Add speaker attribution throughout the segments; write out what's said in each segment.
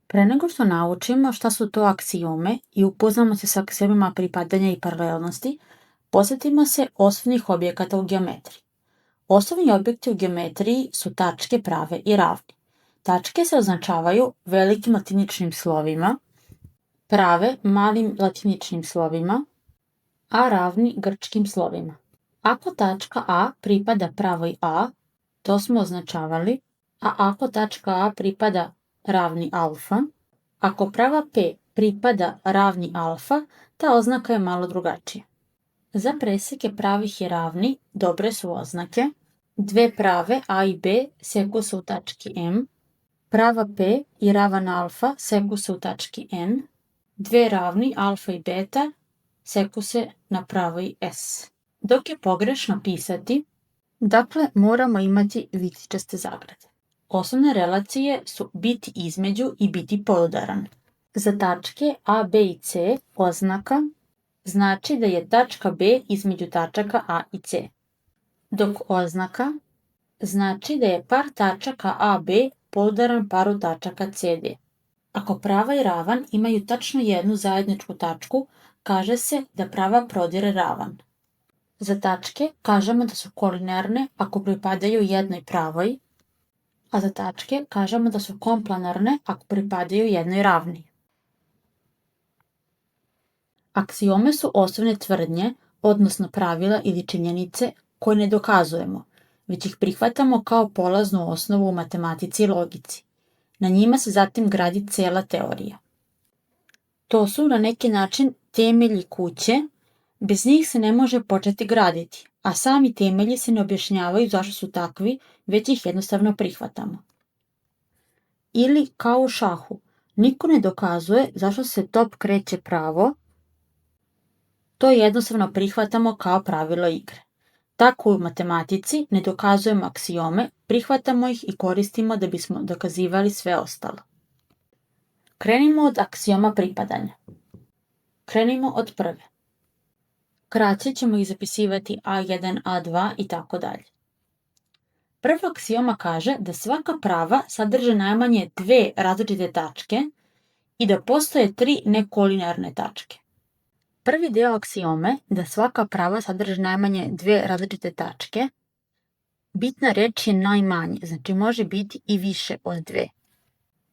Speaker 1: Pre nego što naučimo šta su to aksiome i upoznamo se sa aksiomima pripadanja i paralelnosti, posjetimo se osnovnih objekata u geometriji. Osnovni objekti u geometriji su tačke, prave i ravni. Tačke se označavaju velikim latiničnim slovima, prave malim latiničnim slovima, a ravni grčkim slovima. Ako tačka A pripada pravoj A, to smo označavali, a ako tačka A pripada ravni alfa, ako prava P pripada ravni alfa, ta oznaka je malo drugačija. Za preseke pravih i ravni dobre su oznake. Dve prave A i B seku se u tački M, prava P i ravan alfa seku se u tački N, dve ravni alfa i beta seku se na pravoj S. Dok je pogrešno pisati, dakle moramo imati vitičaste zagrade. Osnovne relacije su biti između i biti podudaran. Za tačke A, B i C oznaka znači da je tačka B između tačaka A i C, dok oznaka znači da je par tačaka A, B podudaran paru tačaka C, D. Ako prava i ravan imaju tačno jednu zajedničku tačku, kaže se da prava prodire ravan. Za tačke kažemo da su kolinearne ako pripadaju jednoj pravoj, a za tačke kažemo da su komplanarne ako pripadaju jednoj ravni. Aksiome su osnovne tvrdnje, odnosno pravila ili činjenice koje ne dokazujemo, već ih prihvatamo kao polaznu osnovu u matematici i logici. Na njima se zatim gradi cela teorija. To su na neki način temelji kuće, bez njih se ne može početi graditi, a sami temelji se ne objašnjavaju zašto su takvi, već ih jednostavno prihvatamo. Ili kao u šahu, niko ne dokazuje zašto se top kreće pravo, to jednostavno prihvatamo kao pravilo igre. Tako u matematici ne dokazujemo aksiome, prihvatamo ih i koristimo da bismo dokazivali sve ostalo. Krenimo od aksioma pripadanja. Krenimo od prve. Kraće ćemo ih zapisivati A1, A2 i tako dalje. Prva aksioma kaže da svaka prava sadrže najmanje dve različite tačke i da postoje tri nekolinearne tačke. Prvi deo aksiome da svaka prava sadrži najmanje dve različite tačke, bitna reč je najmanje, znači može biti i više od dve.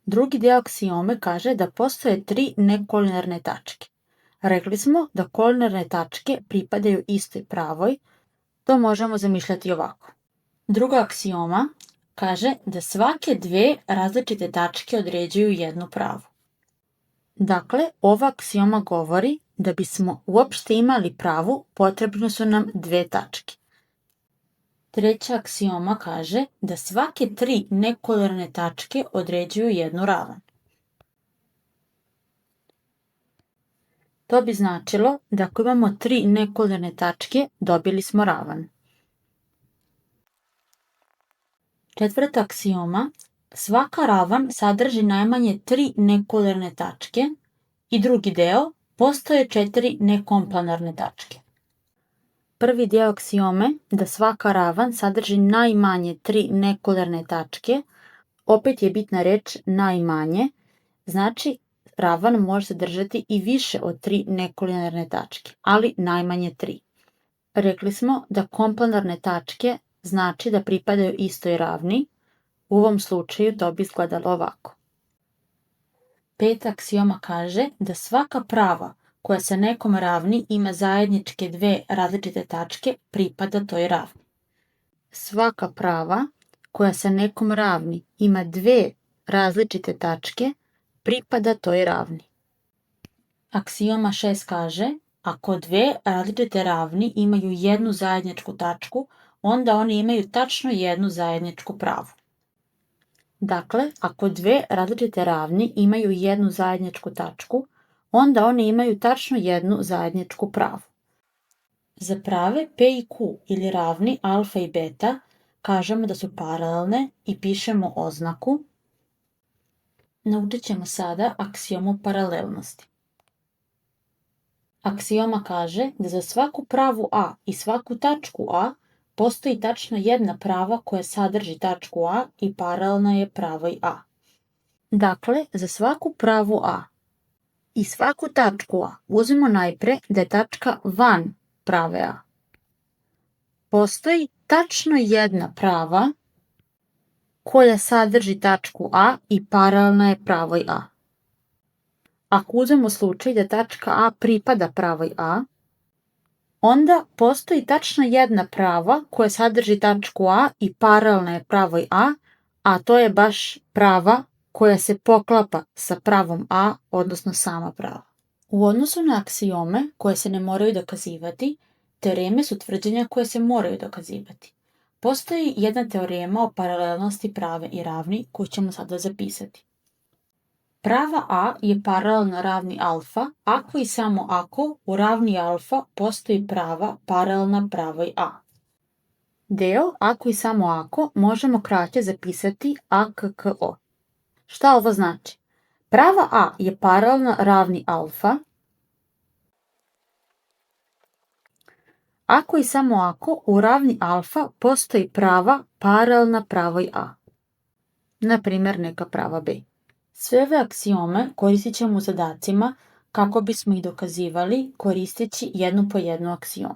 Speaker 1: Drugi deo aksiome kaže da postoje tri nekolinearne tačke. Rekli smo da kolinarne tačke pripadaju istoj pravoj, to možemo zamišljati ovako. Druga aksioma kaže da svake dve različite tačke određuju jednu pravu. Dakle, ova aksioma govori da bismo uopšte imali pravu, potrebno su nam dve tačke. Treća aksioma kaže da svake tri nekolinearne tačke određuju jednu ravan. To bi značilo da ako imamo tri nekolinearne tačke, dobili smo ravan. Četvrta aksioma, svaka ravan sadrži najmanje tri nekolinearne tačke i drugi deo, postoje četiri nekomplanarne tačke. Prvi deo aksiome da svaka ravan sadrži najmanje tri nekolinearne tačke, opet je bitna reč najmanje, znači ravan može sadržati i više od tri nekolinearne tačke, ali najmanje tri. Rekli smo da komplanarne tačke znači da pripadaju istoj ravni, u ovom slučaju to bi izgledalo ovako. Peta aksioma kaže da svaka prava koja se nekom ravni ima zajedničke dve različite tačke pripada toj ravni. Svaka prava koja se nekom ravni ima dve različite tačke pripada toj ravni. Aksioma 6 kaže ako dve različite ravni imaju jednu zajedničku tačku, onda one imaju tačno jednu zajedničku pravu. Dakle, ako dve različite ravni imaju jednu zajedničku tačku, onda one imaju tačno jednu zajedničku pravu. Za prave P i Q ili ravni alfa i beta kažemo da su paralelne i pišemo oznaku. Naučit ćemo sada aksiomu paralelnosti. Aksioma kaže da za svaku pravu A i svaku tačku A postoji tačno jedna prava koja sadrži tačku A i paralelna je pravoj A. Dakle, za svaku pravu A i svaku tačku A uzmemo najpre da je tačka van prave A. Postoji tačno jedna prava koja sadrži tačku A i paralelna je pravoj A. Ako uzmemo slučaj da tačka A pripada pravoj A, onda postoji tačno jedna prava koja sadrži tačku A i paralelna je pravoj A, a to je baš prava koja se poklapa sa pravom A, odnosno sama prava. U odnosu na aksiome koje se ne moraju dokazivati, teoreme su tvrđenja koje se moraju dokazivati. Postoji jedna teorema o paralelnosti prave i ravni koju ćemo sada zapisati. Prava A je paralelna ravni alfa ako i samo ako u ravni alfa postoji prava paralelna pravoj A. Deo ako i samo ako možemo kraće zapisati AKKO. Šta ovo znači? Prava A je paralelna ravni alfa ako i samo ako u ravni alfa postoji prava paralelna pravoj A. Na primjer, neka prava B. Sve ove aksiome koristit ćemo u zadacima kako bismo ih dokazivali koristeći jednu po jednu aksiom.